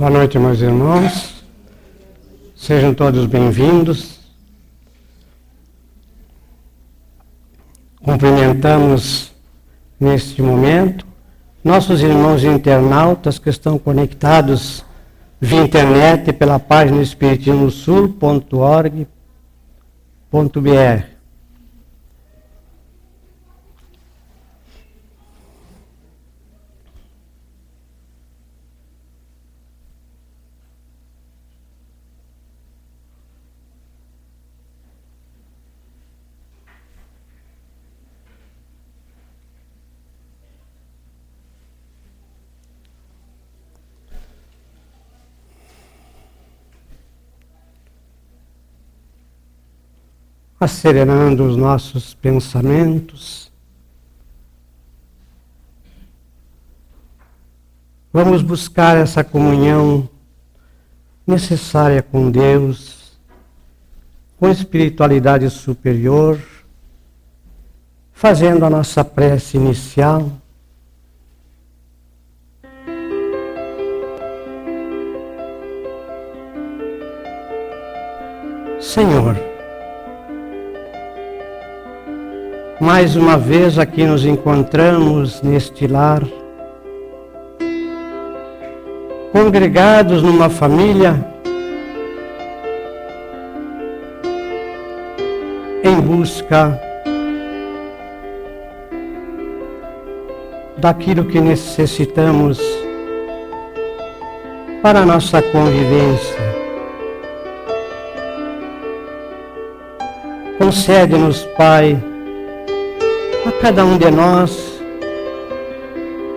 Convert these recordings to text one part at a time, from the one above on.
Boa noite, meus irmãos. Sejam todos bem-vindos. Cumprimentamos neste momento nossos irmãos internautas que estão conectados via internet pela página espiritismosul.org.br. Acelerando os nossos pensamentos, vamos buscar essa comunhão necessária com Deus, com a espiritualidade superior, fazendo a nossa prece inicial. Senhor, mais uma vez aqui nos encontramos neste lar, congregados numa família, em busca daquilo que necessitamos para a nossa convivência. Concede-nos, Pai, a cada um de nós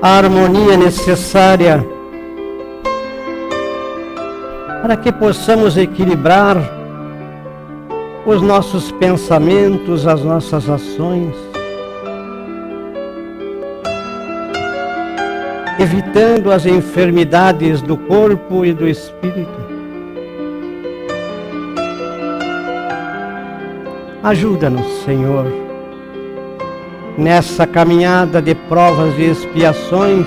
a harmonia necessária para que possamos equilibrar os nossos pensamentos, as nossas ações, evitando as enfermidades do corpo e do espírito. Ajuda-nos, Senhor, nessa caminhada de provas e expiações,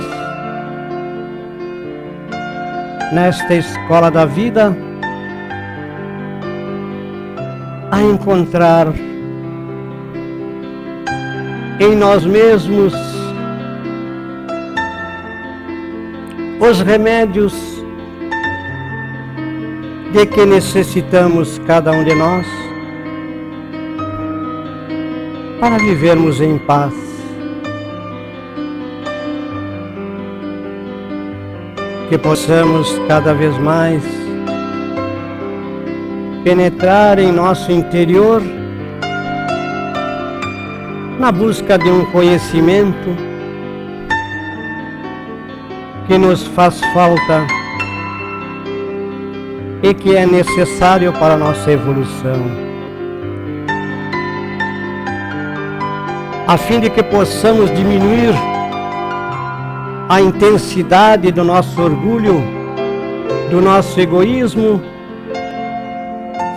nesta escola da vida, a encontrar em nós mesmos os remédios de que necessitamos cada um de nós para vivermos em paz. Que possamos cada vez mais penetrar em nosso interior na busca de um conhecimento que nos faz falta e que é necessário para a nossa evolução, a fim de que possamos diminuir a intensidade do nosso orgulho, do nosso egoísmo.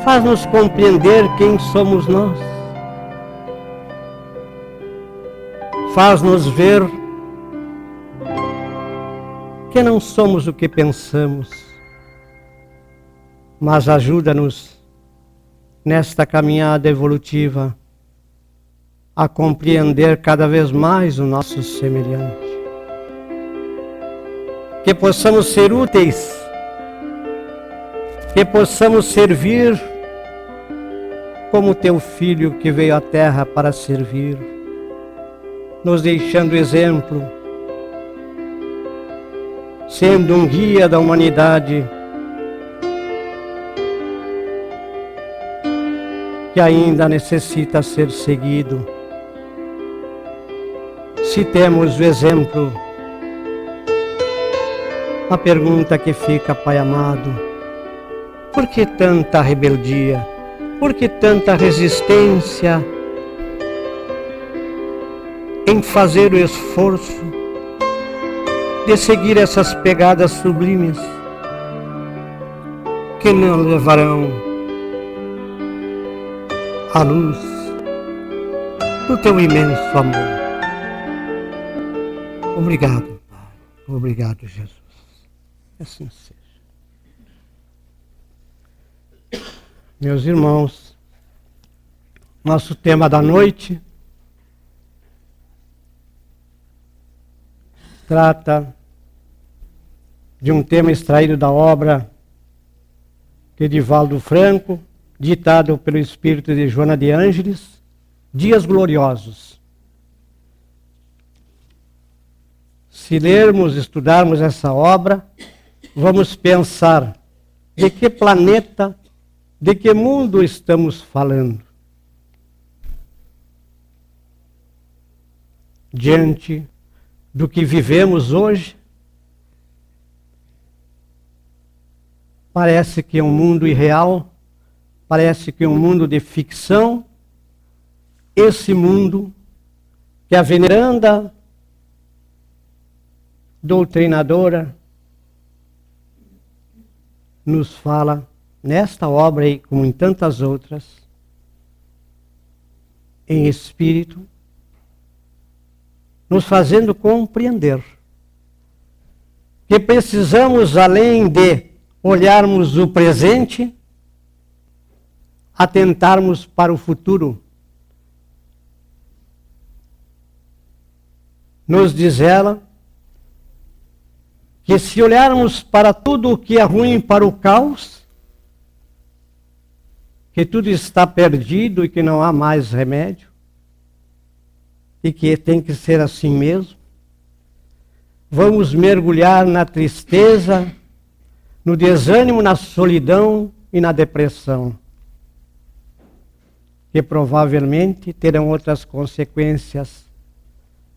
Faz-nos compreender quem somos nós. Faz-nos ver que não somos o que pensamos, mas ajuda-nos nesta caminhada evolutiva a compreender cada vez mais o nosso semelhante. Que possamos ser úteis, que possamos servir como teu Filho que veio à Terra para servir, nos deixando exemplo, sendo um guia da humanidade que ainda necessita ser seguido. Se temos o exemplo, a pergunta que fica, Pai amado, por que tanta rebeldia? Por que tanta resistência em fazer o esforço de seguir essas pegadas sublimes que nos levarão à luz do teu imenso amor? Obrigado, Pai. Obrigado, Jesus. Assim seja. Meus irmãos, nosso tema da noite trata de um tema extraído da obra de Divaldo Franco, ditado pelo espírito de Joana de Ângeles, Dias Gloriosos. Se lermos, estudarmos essa obra, vamos pensar de que planeta, de que mundo estamos falando. Diante do que vivemos hoje, parece que é um mundo irreal, parece que é um mundo de ficção. Esse mundo que a veneranda doutrinadora nos fala nesta obra e como em tantas outras, em espírito, nos fazendo compreender que precisamos, além de olharmos o presente, atentarmos para o futuro. Nos diz ela que se olharmos para tudo o que é ruim, para o caos, que tudo está perdido e que não há mais remédio, e que tem que ser assim mesmo, vamos mergulhar na tristeza, no desânimo, na solidão e na depressão, que provavelmente terão outras consequências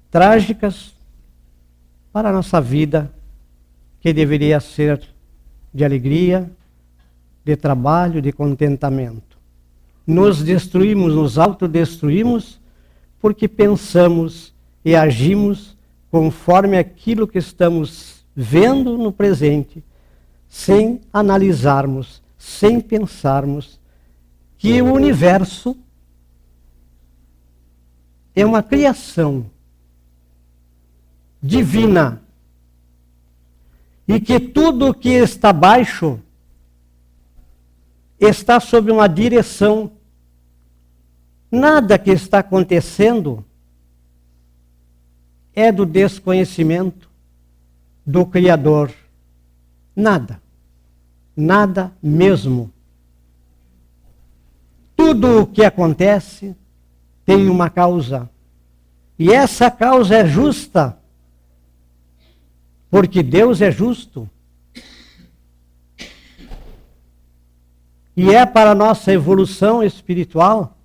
trágicas para a nossa vida, que deveria ser de alegria, de trabalho, de contentamento. Nos destruímos, nos autodestruímos, porque pensamos e agimos conforme aquilo que estamos vendo no presente, sem analisarmos, sem pensarmos que o universo é uma criação divina e que tudo que está abaixo está sob uma direção. Nada que está acontecendo é do desconhecimento do Criador. Nada. Nada mesmo. Tudo o que acontece tem uma causa. E essa causa é justa, porque Deus é justo. E é para a nossa evolução espiritual,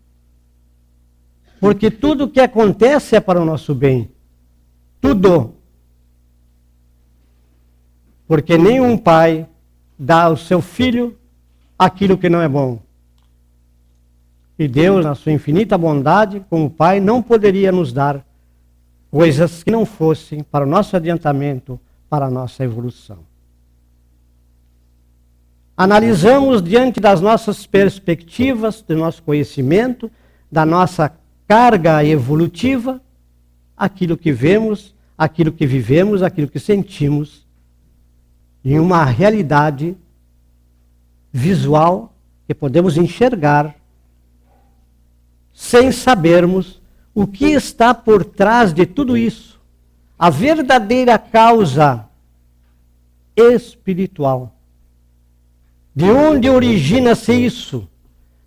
porque tudo o que acontece é para o nosso bem. Tudo. Porque nenhum pai dá ao seu filho aquilo que não é bom. E Deus, na sua infinita bondade, como Pai, não poderia nos dar coisas que não fossem para o nosso adiantamento, para a nossa evolução. Analisamos diante das nossas perspectivas, do nosso conhecimento, da nossa carga evolutiva, aquilo que vemos, aquilo que vivemos, aquilo que sentimos, em uma realidade visual que podemos enxergar, sem sabermos o que está por trás de tudo isso, a verdadeira causa espiritual. De onde origina-se isso?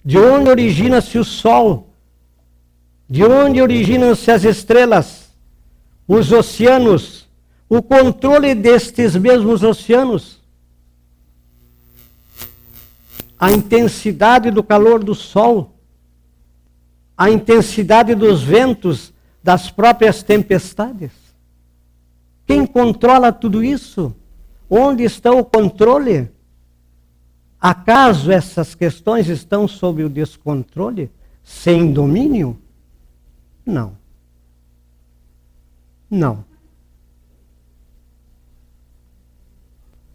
De onde origina-se o sol? De onde originam-se as estrelas? Os oceanos? O controle destes mesmos oceanos? A intensidade do calor do sol? A intensidade dos ventos, das próprias tempestades? Quem controla tudo isso? Onde está o controle? Acaso essas questões estão sob o descontrole, sem domínio? Não. Não.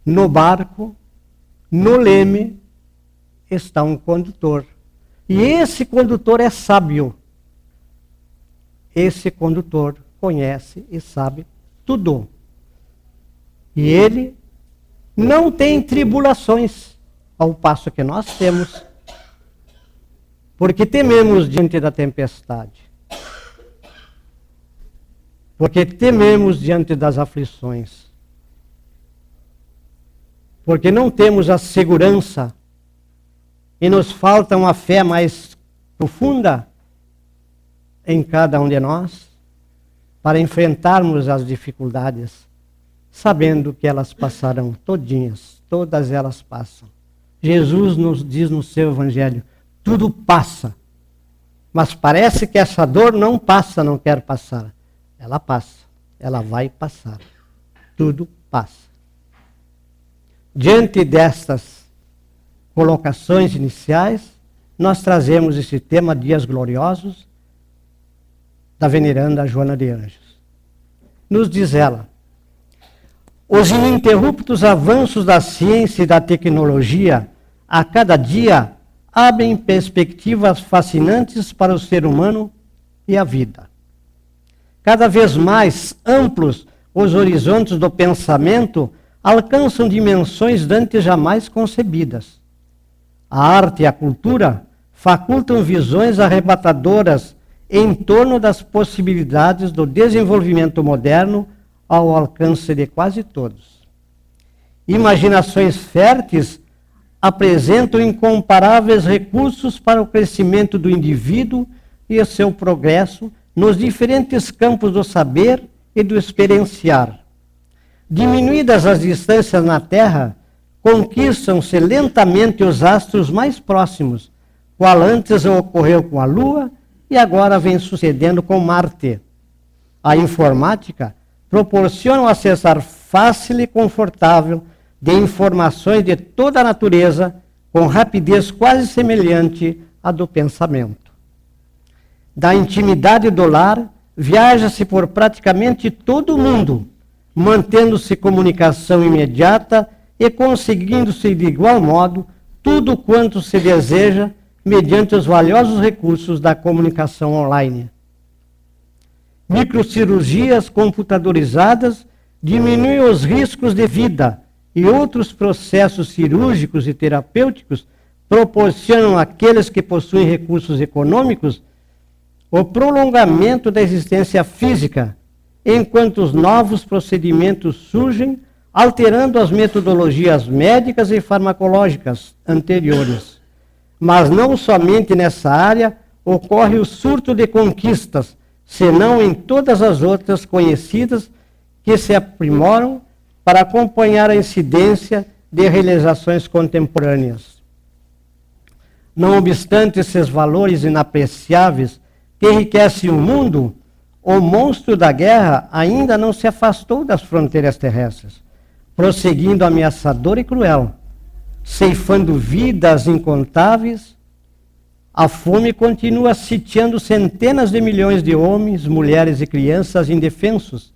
No barco, no leme, está um condutor. E esse condutor é sábio. Esse condutor conhece e sabe tudo. E ele não tem tribulações. ao passo que nós temos, porque tememos diante da tempestade, porque tememos diante das aflições, porque não temos a segurança e nos falta uma fé mais profunda em cada um de nós para enfrentarmos as dificuldades, sabendo que elas passarão todinhas, todas elas passam. Jesus nos diz no seu evangelho, tudo passa, mas parece que essa dor não passa, não quer passar. Ela passa, ela vai passar, tudo passa. Diante destas colocações iniciais, nós trazemos esse tema Dias Gloriosos, da veneranda Joana de Ângeles. Nos diz ela, os ininterruptos avanços da ciência e da tecnologia, a cada dia, abrem perspectivas fascinantes para o ser humano e a vida. Cada vez mais amplos, os horizontes do pensamento alcançam dimensões dantes jamais concebidas. A arte e a cultura facultam visões arrebatadoras em torno das possibilidades do desenvolvimento moderno ao alcance de quase todos. Imaginações férteis apresentam incomparáveis recursos para o crescimento do indivíduo e o seu progresso nos diferentes campos do saber e do experienciar. Diminuídas as distâncias na Terra, conquistam-se lentamente os astros mais próximos, qual antes ocorreu com a Lua e agora vem sucedendo com Marte. A informática proporciona o acessar fácil e confortável de informações de toda a natureza, com rapidez quase semelhante à do pensamento. Da intimidade do lar, viaja-se por praticamente todo o mundo, mantendo-se comunicação imediata e conseguindo-se de igual modo tudo quanto se deseja mediante os valiosos recursos da comunicação online. Microcirurgias computadorizadas diminuem os riscos de vida e outros processos cirúrgicos e terapêuticos proporcionam àqueles que possuem recursos econômicos o prolongamento da existência física, enquanto os novos procedimentos surgem, alterando as metodologias médicas e farmacológicas anteriores. Mas não somente nessa área ocorre o surto de conquistas, senão em todas as outras conhecidas que se aprimoram para acompanhar a incidência de realizações contemporâneas. Não obstante esses valores inapreciáveis que enriquecem o mundo, o monstro da guerra ainda não se afastou das fronteiras terrestres, prosseguindo ameaçador e cruel, ceifando vidas incontáveis. A fome continua sitiando centenas de milhões de homens, mulheres e crianças indefensos,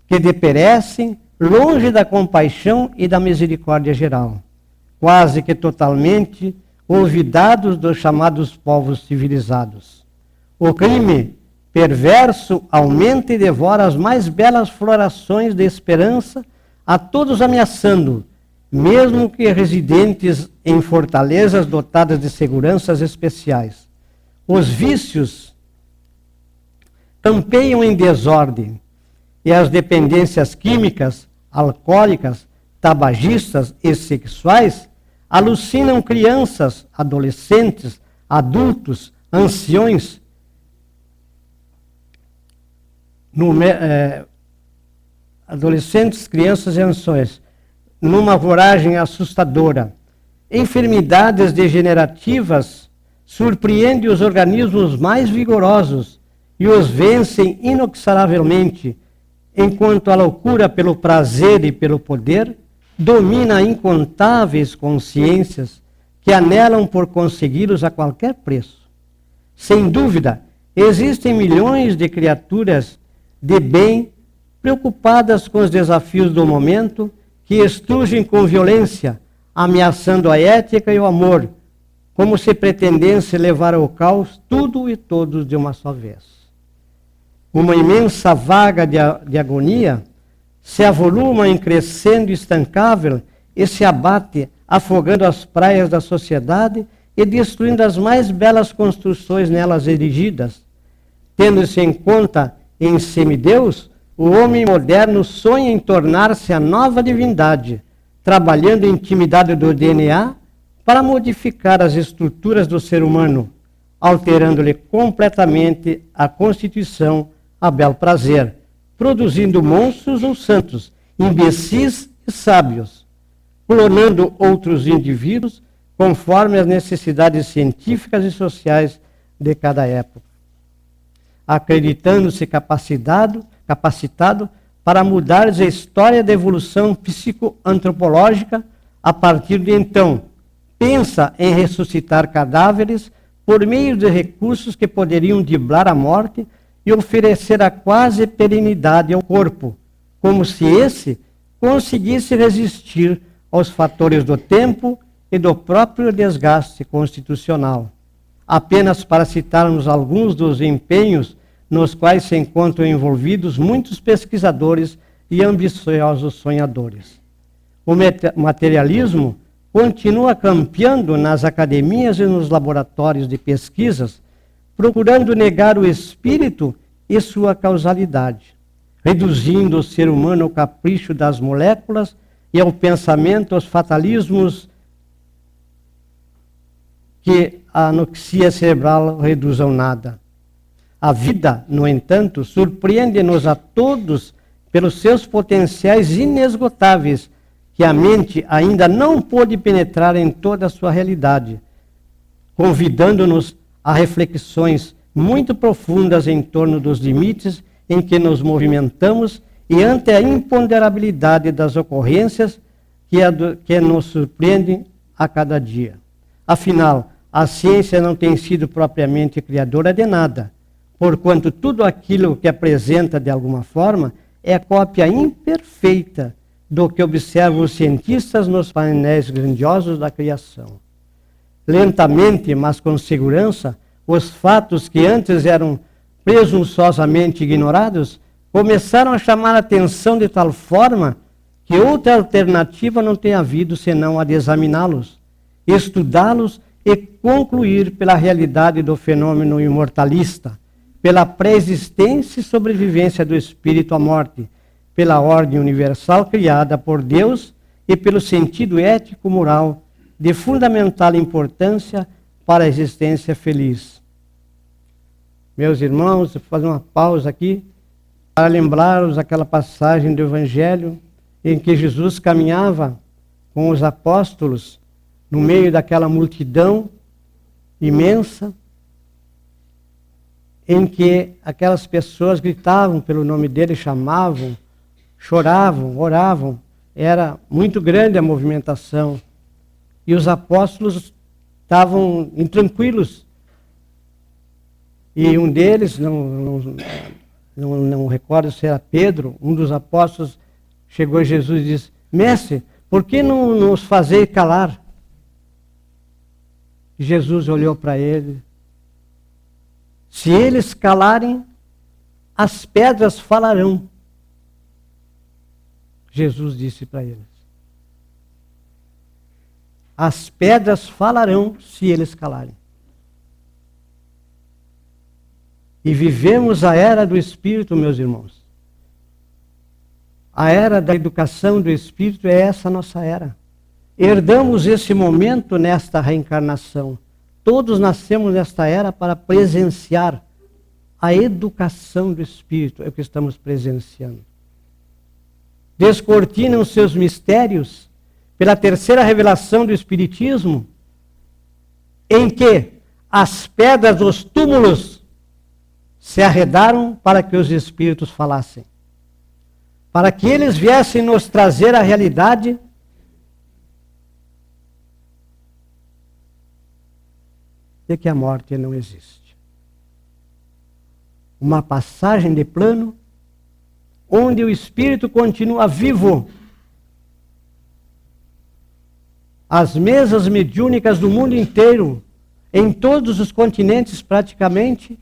que deperecem longe da compaixão e da misericórdia geral, quase que totalmente olvidados dos chamados povos civilizados. O crime perverso aumenta e devora as mais belas florações de esperança, a todos ameaçando, mesmo que residentes em fortalezas dotadas de seguranças especiais. Os vícios campeiam em desordem, e as dependências químicas, alcoólicas, tabagistas e sexuais alucinam crianças, adolescentes, adultos, anciões, adolescentes, crianças e anciões, numa voragem assustadora. Enfermidades degenerativas surpreendem os organismos mais vigorosos e os vencem inexoravelmente, enquanto a loucura pelo prazer e pelo poder domina incontáveis consciências que anelam por consegui-los a qualquer preço. Sem dúvida, existem milhões de criaturas de bem preocupadas com os desafios do momento, que estrugem com violência, ameaçando a ética e o amor, como se pretendesse levar ao caos tudo e todos de uma só vez. Uma imensa vaga de agonia se avoluma em crescendo estancável e se abate afogando as praias da sociedade e destruindo as mais belas construções nelas erigidas. Tendo-se em conta em semideus, o homem moderno sonha em tornar-se a nova divindade, trabalhando em intimidade do DNA para modificar as estruturas do ser humano, alterando-lhe completamente a constituição a bel prazer, produzindo monstros ou santos, imbecis e sábios, clonando outros indivíduos conforme as necessidades científicas e sociais de cada época, acreditando-se capacitado para mudar a história da evolução psicoantropológica. A partir de então, pensa em ressuscitar cadáveres por meio de recursos que poderiam driblar a morte e oferecer a quase perenidade ao corpo, como se esse conseguisse resistir aos fatores do tempo e do próprio desgaste constitucional. Apenas para citarmos alguns dos empenhos nos quais se encontram envolvidos muitos pesquisadores e ambiciosos sonhadores. O materialismo continua campeando nas academias e nos laboratórios de pesquisas, procurando negar o espírito e sua causalidade, reduzindo o ser humano ao capricho das moléculas e ao pensamento, aos fatalismos que a anoxia cerebral reduz ao nada. A vida, no entanto, surpreende-nos a todos pelos seus potenciais inesgotáveis, que a mente ainda não pôde penetrar em toda a sua realidade, convidando-nos a reflexões muito profundas em torno dos limites em que nos movimentamos e ante a imponderabilidade das ocorrências que nos surpreendem a cada dia. Afinal, a ciência não tem sido propriamente criadora de nada, porquanto tudo aquilo que apresenta de alguma forma é cópia imperfeita do que observam os cientistas nos painéis grandiosos da criação. Lentamente, mas com segurança, os fatos que antes eram presunçosamente ignorados começaram a chamar a atenção de tal forma que outra alternativa não tem havido senão a de examiná-los, estudá-los e concluir pela realidade do fenômeno imortalista, pela pré-existência e sobrevivência do espírito à morte, pela ordem universal criada por Deus e pelo sentido ético-moral de fundamental importância para a existência feliz. Meus irmãos, vou fazer uma pausa aqui para lembrar-vos aquela passagem do Evangelho em que Jesus caminhava com os apóstolos no meio daquela multidão imensa, em que aquelas pessoas gritavam pelo nome dele, chamavam, choravam, oravam. Era muito grande a movimentação. E os apóstolos estavam intranquilos. E um deles, não recordo se era Pedro, um dos apóstolos chegou a Jesus e disse: Mestre, por que não nos fazer calar? Jesus olhou para ele. Se eles calarem, as pedras falarão. Jesus disse para eles. As pedras falarão se eles calarem. E vivemos a era do Espírito, meus irmãos. A era da educação do Espírito é essa nossa era. Herdamos esse momento nesta reencarnação. Todos nascemos nesta era para presenciar a educação do Espírito, é o que estamos presenciando. Descortinam seus mistérios pela terceira revelação do Espiritismo, em que as pedras dos túmulos se arredaram para que os Espíritos falassem, para que eles viessem nos trazer a realidade de que a morte não existe. Uma passagem de plano onde o espírito continua vivo. As mesas mediúnicas do mundo inteiro, em todos os continentes praticamente,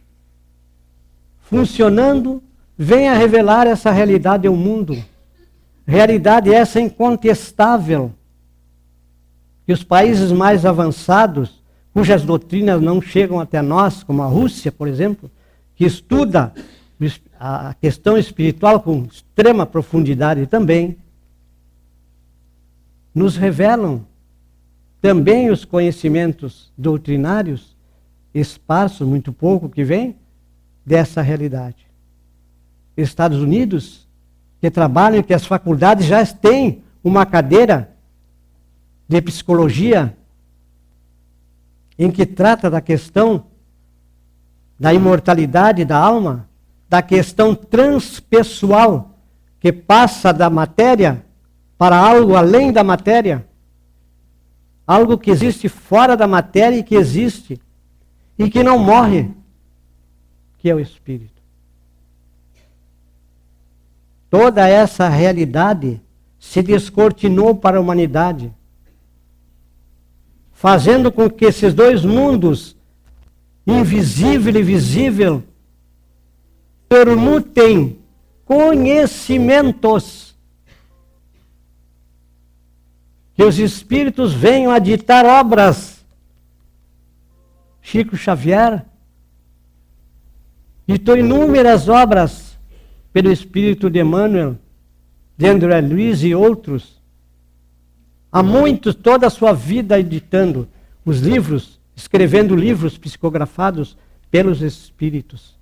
funcionando, vem a revelar essa realidade ao mundo. Realidade essa incontestável, que os países mais avançados, cujas doutrinas não chegam até nós, como a Rússia, por exemplo, que estuda a questão espiritual com extrema profundidade também, nos revelam também os conhecimentos doutrinários, esparsos, muito pouco que vem, dessa realidade. Estados Unidos, que trabalham, que as faculdades já têm uma cadeira de psicologia em que trata da questão da imortalidade da alma, da questão transpessoal, que passa da matéria para algo além da matéria, algo que existe fora da matéria e que existe, e que não morre, que é o Espírito. Toda essa realidade se descortinou para a humanidade, fazendo com que esses dois mundos, invisível e visível, permutem conhecimentos, que os espíritos venham a ditar obras. Chico Xavier ditou inúmeras obras pelo espírito de Emmanuel, de André Luiz e outros. Há muitos, toda a sua vida editando os livros, escrevendo livros psicografados pelos espíritos.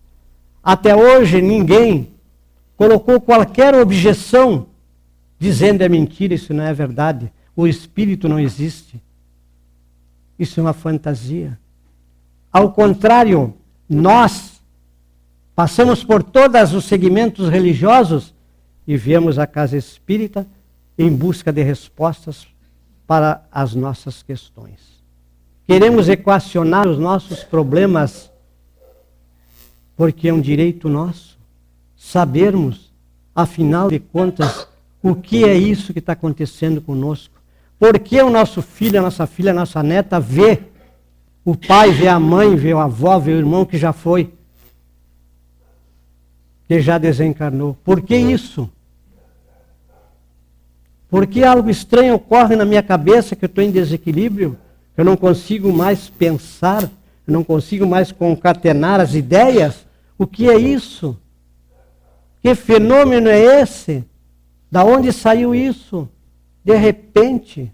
Até hoje ninguém colocou qualquer objeção dizendo é mentira, isso não é verdade, o espírito não existe. Isso é uma fantasia. Ao contrário, nós passamos por todos os segmentos religiosos e viemos à casa espírita em busca de respostas para as nossas questões. Queremos equacionar os nossos problemas porque é um direito nosso sabermos, afinal de contas, o que é isso que está acontecendo conosco. Por que o nosso filho, a nossa filha, a nossa neta vê o pai, vê a mãe, vê a avó, vê o irmão que já foi, que já desencarnou? Por que isso? Por que algo estranho ocorre na minha cabeça, que eu estou em desequilíbrio, que eu não consigo mais pensar, eu não consigo mais concatenar as ideias? O que é isso? Que fenômeno é esse? Da onde saiu isso? De repente.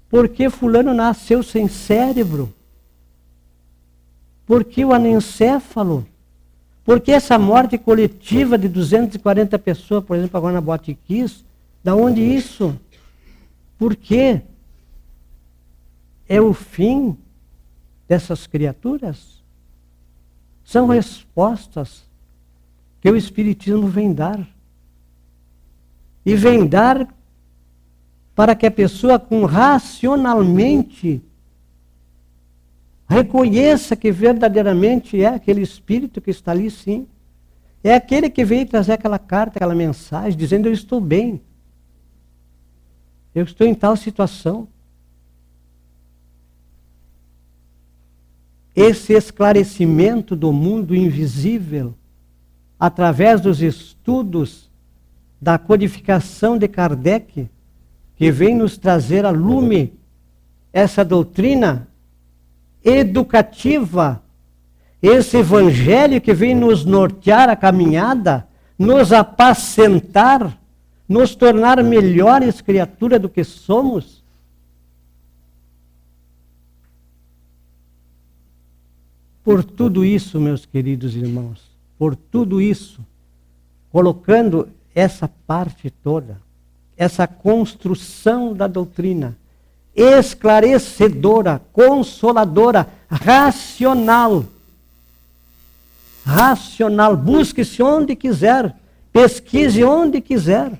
Por que fulano nasceu sem cérebro? Por que o anencéfalo? Por que essa morte coletiva de 240 pessoas, por exemplo, agora na Boate Kiss? Da onde isso? Por quê? É o fim dessas criaturas? São respostas que o Espiritismo vem dar. E vem dar para que a pessoa racionalmente reconheça que verdadeiramente é aquele espírito que está ali, sim. É aquele que veio trazer aquela carta, aquela mensagem, dizendo: eu estou bem. Eu estou em tal situação. Esse esclarecimento do mundo invisível, através dos estudos da codificação de Kardec, que vem nos trazer a lume essa doutrina educativa, esse evangelho que vem nos nortear a caminhada, nos apacentar, nos tornar melhores criaturas do que somos. Por tudo isso, meus queridos irmãos, por tudo isso, colocando essa parte toda, essa construção da doutrina, esclarecedora, consoladora, racional. Racional, busque-se onde quiser, pesquise onde quiser,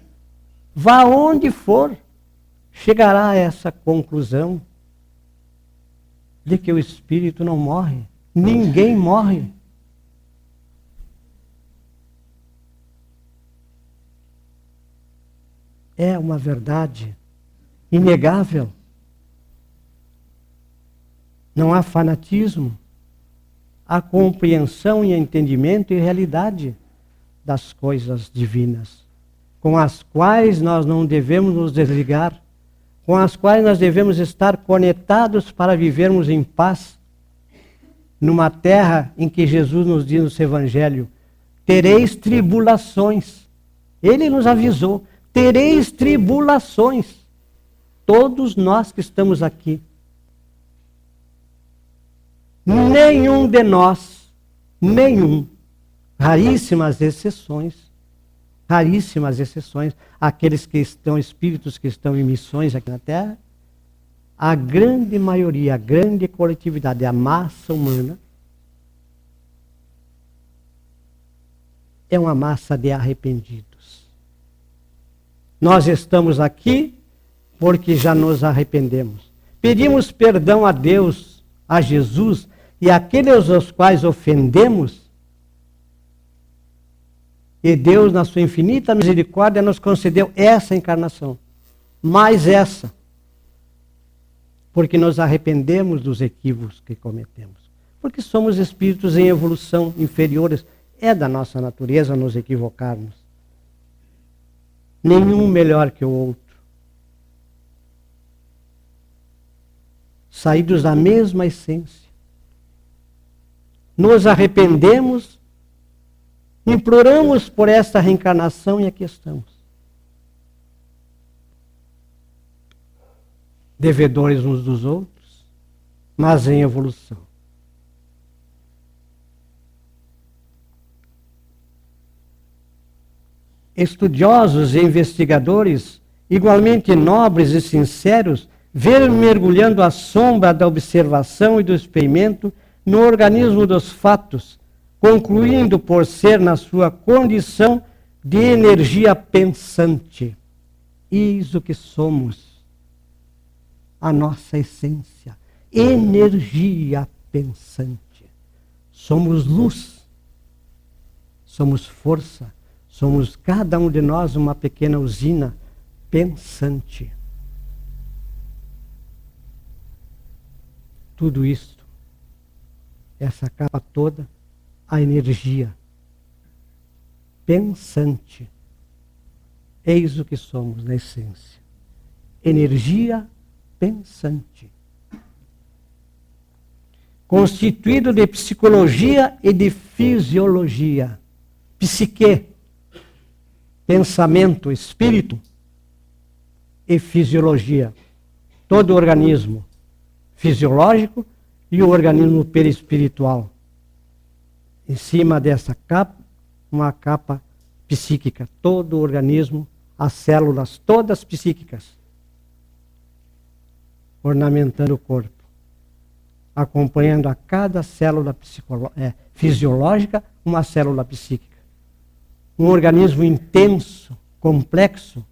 vá onde for, chegará a essa conclusão de que o espírito não morre. Ninguém morre. É uma verdade inegável. Não há fanatismo. Há compreensão e entendimento e realidade das coisas divinas, com as quais nós não devemos nos desligar, com as quais nós devemos estar conectados para vivermos em paz, numa terra em que Jesus nos diz no seu Evangelho, tereis tribulações. Ele nos avisou, tereis tribulações. Todos nós que estamos aqui. Nenhum de nós, raríssimas exceções, aqueles que estão, espíritos que estão em missões aqui na Terra, a grande maioria, a grande coletividade, a massa humana, é uma massa de arrependidos. Nós estamos aqui porque já nos arrependemos. Pedimos perdão a Deus, a Jesus, e aqueles aos quais ofendemos, e Deus, na sua infinita misericórdia, nos concedeu essa encarnação. Mais essa. Porque nos arrependemos dos equívocos que cometemos. Porque somos espíritos em evolução inferiores. É da nossa natureza nos equivocarmos. Nenhum melhor que o outro. Saídos da mesma essência. Nos arrependemos, imploramos por esta reencarnação e aqui estamos. Devedores uns dos outros, mas em evolução. Estudiosos e investigadores, igualmente nobres e sinceros, ver mergulhando a sombra da observação e do experimento no organismo dos fatos, concluindo por ser na sua condição de energia pensante. Eis o que somos, a nossa essência, energia pensante. Somos luz, somos força, somos cada um de nós uma pequena usina pensante. Tudo isto, essa capa toda, a energia pensante. Eis o que somos na essência. Energia pensante. Constituído de psicologia e de fisiologia. Psique, pensamento, espírito e fisiologia. Todo o organismo fisiológico e o organismo perispiritual. Em cima dessa capa, uma capa psíquica. Todo o organismo, as células todas psíquicas, ornamentando o corpo, acompanhando a cada célula fisiológica uma célula psíquica. Um organismo intenso, complexo,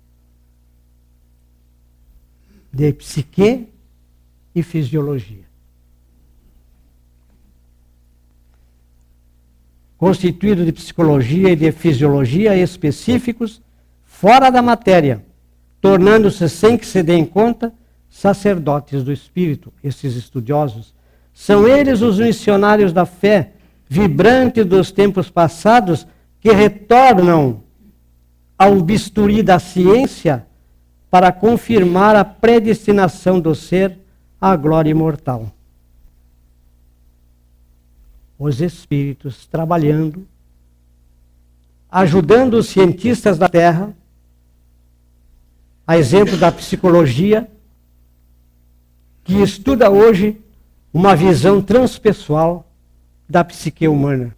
de psique e fisiologia. Constituído de psicologia e de fisiologia específicos, fora da matéria, tornando-se, sem que se deem conta, sacerdotes do espírito. Esses estudiosos são eles os missionários da fé, vibrantes dos tempos passados, que retornam ao bisturi da ciência para confirmar a predestinação do ser à glória imortal. Os espíritos trabalhando, ajudando os cientistas da Terra, a exemplo da psicologia, que estuda hoje uma visão transpessoal da psique humana.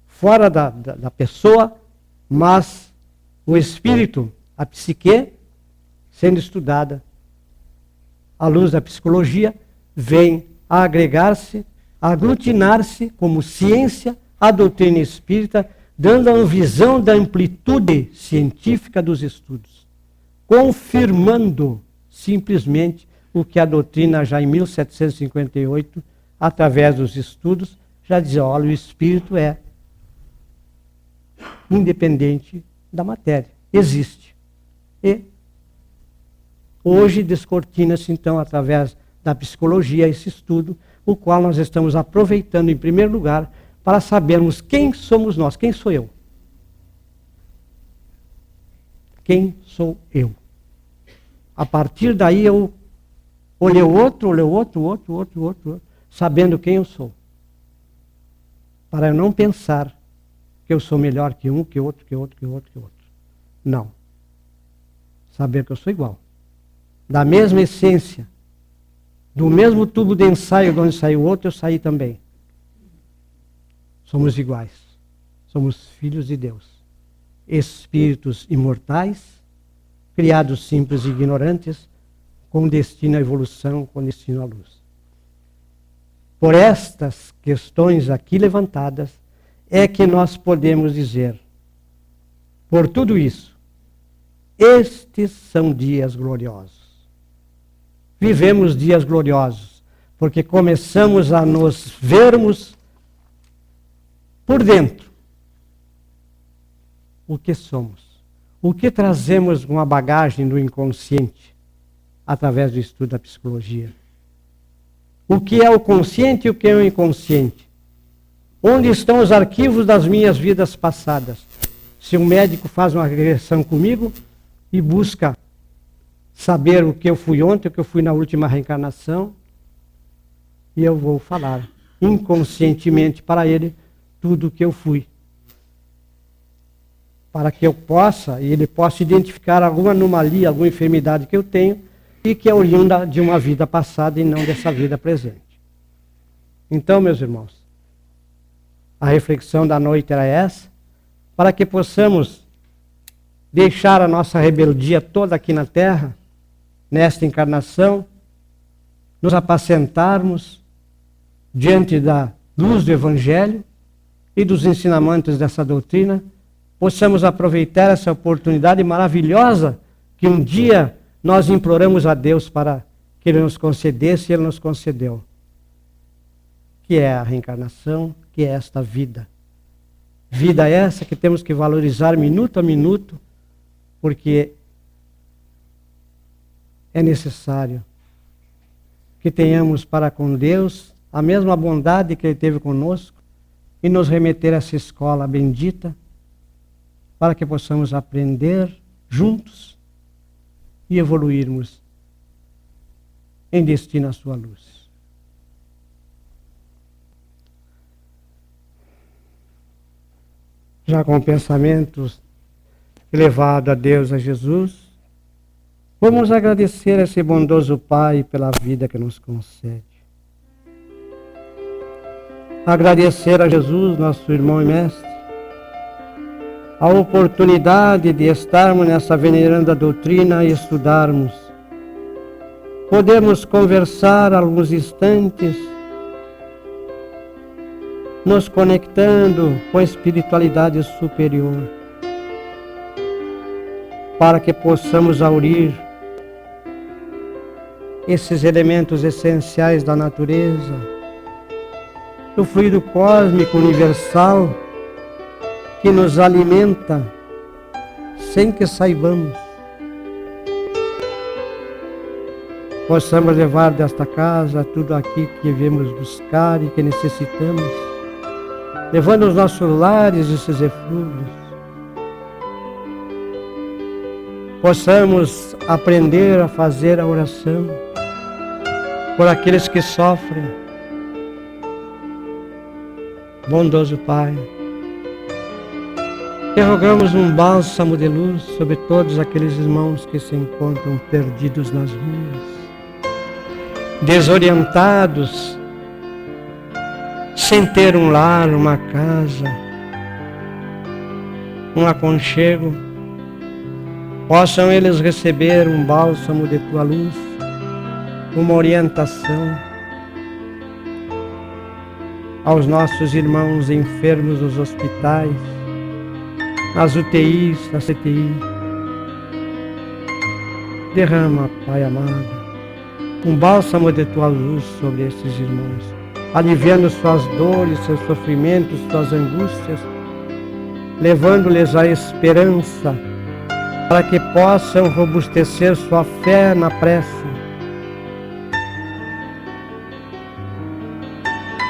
Fora da pessoa, mas o espírito, a psique, sendo estudada à luz da psicologia, vem a agregar-se, a aglutinar-se como ciência à doutrina espírita, dando uma visão da amplitude científica dos estudos, confirmando simplesmente o que a doutrina já em 1758, através dos estudos, já dizia: olha, o espírito é independente da matéria, existe. E hoje descortina-se então, através da psicologia, esse estudo, o qual nós estamos aproveitando em primeiro lugar para sabermos quem somos nós, quem sou eu. Quem sou eu? A partir daí eu olhei o outro, sabendo quem eu sou. Para eu não pensar que eu sou melhor que um, que outro. Não. Saber que eu sou igual. Da mesma essência. Do mesmo tubo de ensaio de onde saiu o outro, eu saí também. Somos iguais. Somos filhos de Deus. Espíritos imortais, criados simples e ignorantes, com destino à evolução, com destino à luz. Por estas questões aqui levantadas, é que nós podemos dizer, por tudo isso, estes são dias gloriosos. Vivemos dias gloriosos, porque começamos a nos vermos por dentro. O que somos? O que trazemos com a bagagem do inconsciente, através do estudo da psicologia? O que é o consciente e o que é o inconsciente? Onde estão os arquivos das minhas vidas passadas? Se um médico faz uma regressão comigo e busca saber o que eu fui ontem, o que eu fui na última reencarnação, e eu vou falar inconscientemente para ele tudo o que eu fui. Para que eu possa, e ele possa identificar alguma anomalia, alguma enfermidade que eu tenho, e que é oriunda de uma vida passada e não dessa vida presente. Então, meus irmãos, a reflexão da noite era essa, para que possamos deixar a nossa rebeldia toda aqui na Terra, nesta encarnação, nos apacentarmos diante da luz do Evangelho e dos ensinamentos dessa doutrina, possamos aproveitar essa oportunidade maravilhosa que um dia nós imploramos a Deus para que Ele nos concedesse e Ele nos concedeu. Que é a reencarnação, que é esta vida. Vida essa que temos que valorizar minuto a minuto, porque é necessário que tenhamos para com Deus a mesma bondade que Ele teve conosco e nos remeter a essa escola bendita, para que possamos aprender juntos e evoluirmos em destino à sua luz. Já com pensamentos elevados a Deus, a Jesus, vamos agradecer a esse bondoso Pai pela vida que nos concede. Agradecer a Jesus, nosso irmão e mestre, a oportunidade de estarmos nessa veneranda doutrina e estudarmos. Podemos conversar alguns instantes, nos conectando com a espiritualidade superior, para que possamos aurir esses elementos essenciais da natureza, do fluido cósmico universal, que nos alimenta sem que saibamos. Possamos levar desta casa tudo aquilo que viemos buscar e que necessitamos, levando os nossos lares esses eflúvios. Possamos aprender a fazer a oração por aqueles que sofrem. Bondoso Pai, te rogamos um bálsamo de luz sobre todos aqueles irmãos que se encontram perdidos nas ruas, desorientados, sem ter um lar, uma casa, um aconchego. Possam eles receber um bálsamo de tua luz, uma orientação. Aos nossos irmãos enfermos nos hospitais, nas UTIs, na CTI. Derrama, Pai amado, um bálsamo de tua luz sobre esses irmãos, aliviando suas dores, seus sofrimentos, suas angústias, levando-lhes a esperança, para que possam robustecer sua fé na prece.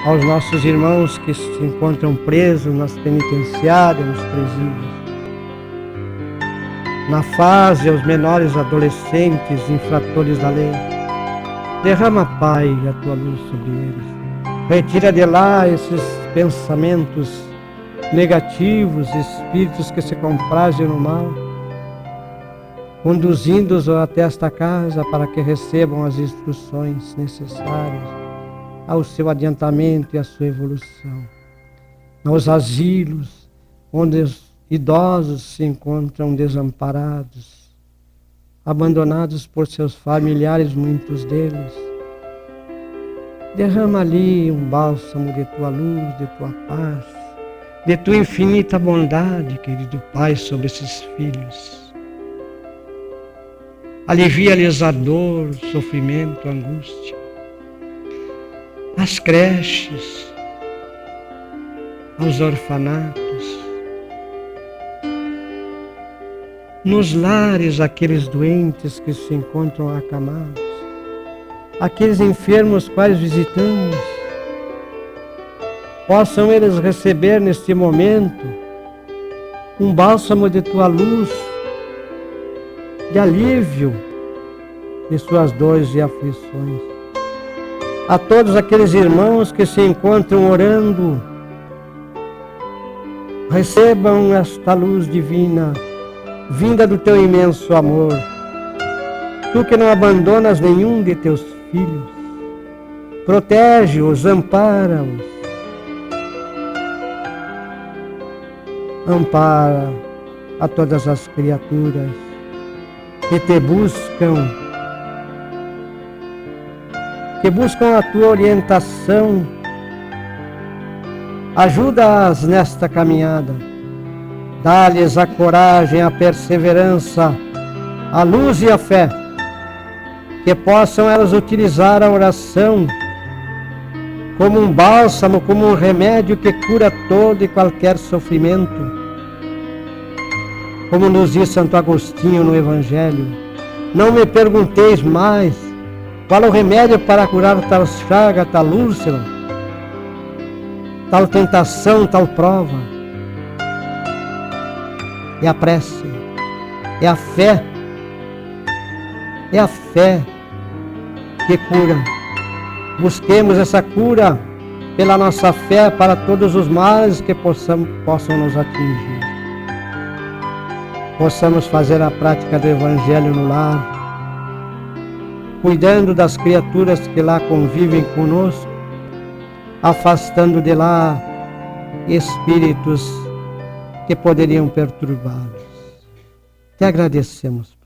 Aos nossos irmãos que se encontram presos nas penitenciárias, nos presídios, na fase aos menores adolescentes, infratores da lei. Derrama, Pai, a tua luz sobre eles. Retira de lá esses pensamentos negativos, espíritos que se comprazem no mal, conduzindo-os até esta casa para que recebam as instruções necessárias ao seu adiantamento e à sua evolução. Aos asilos, onde os idosos se encontram desamparados, abandonados por seus familiares, muitos deles. Derrama ali um bálsamo de tua luz, de tua paz, de tua infinita bondade, querido Pai, sobre esses filhos. Alivia-lhes a dor, o sofrimento, a angústia. As creches, aos orfanatos, nos lares, aqueles doentes que se encontram acamados, aqueles enfermos quais visitamos, possam eles receber neste momento um bálsamo de tua luz, de alívio de suas dores e aflições. A todos aqueles irmãos que se encontram orando, recebam esta luz divina, vinda do teu imenso amor. Tu que não abandonas nenhum de teus filhos, protege-os, ampara-os. Ampara a todas as criaturas que te buscam, que buscam a tua orientação. Ajuda-as nesta caminhada. Dá-lhes a coragem, a perseverança, a luz e a fé, que possam elas utilizar a oração como um bálsamo, como um remédio que cura todo e qualquer sofrimento. Como nos diz Santo Agostinho no Evangelho: não me pergunteis mais qual é o remédio para curar tal chaga, tal úlcera, tal tentação, tal prova. É a prece, é a fé que cura. Busquemos essa cura pela nossa fé para todos os males que possam nos atingir. Possamos fazer a prática do Evangelho no lar, cuidando das criaturas que lá convivem conosco, afastando de lá espíritos que poderiam perturbá-los. Te agradecemos.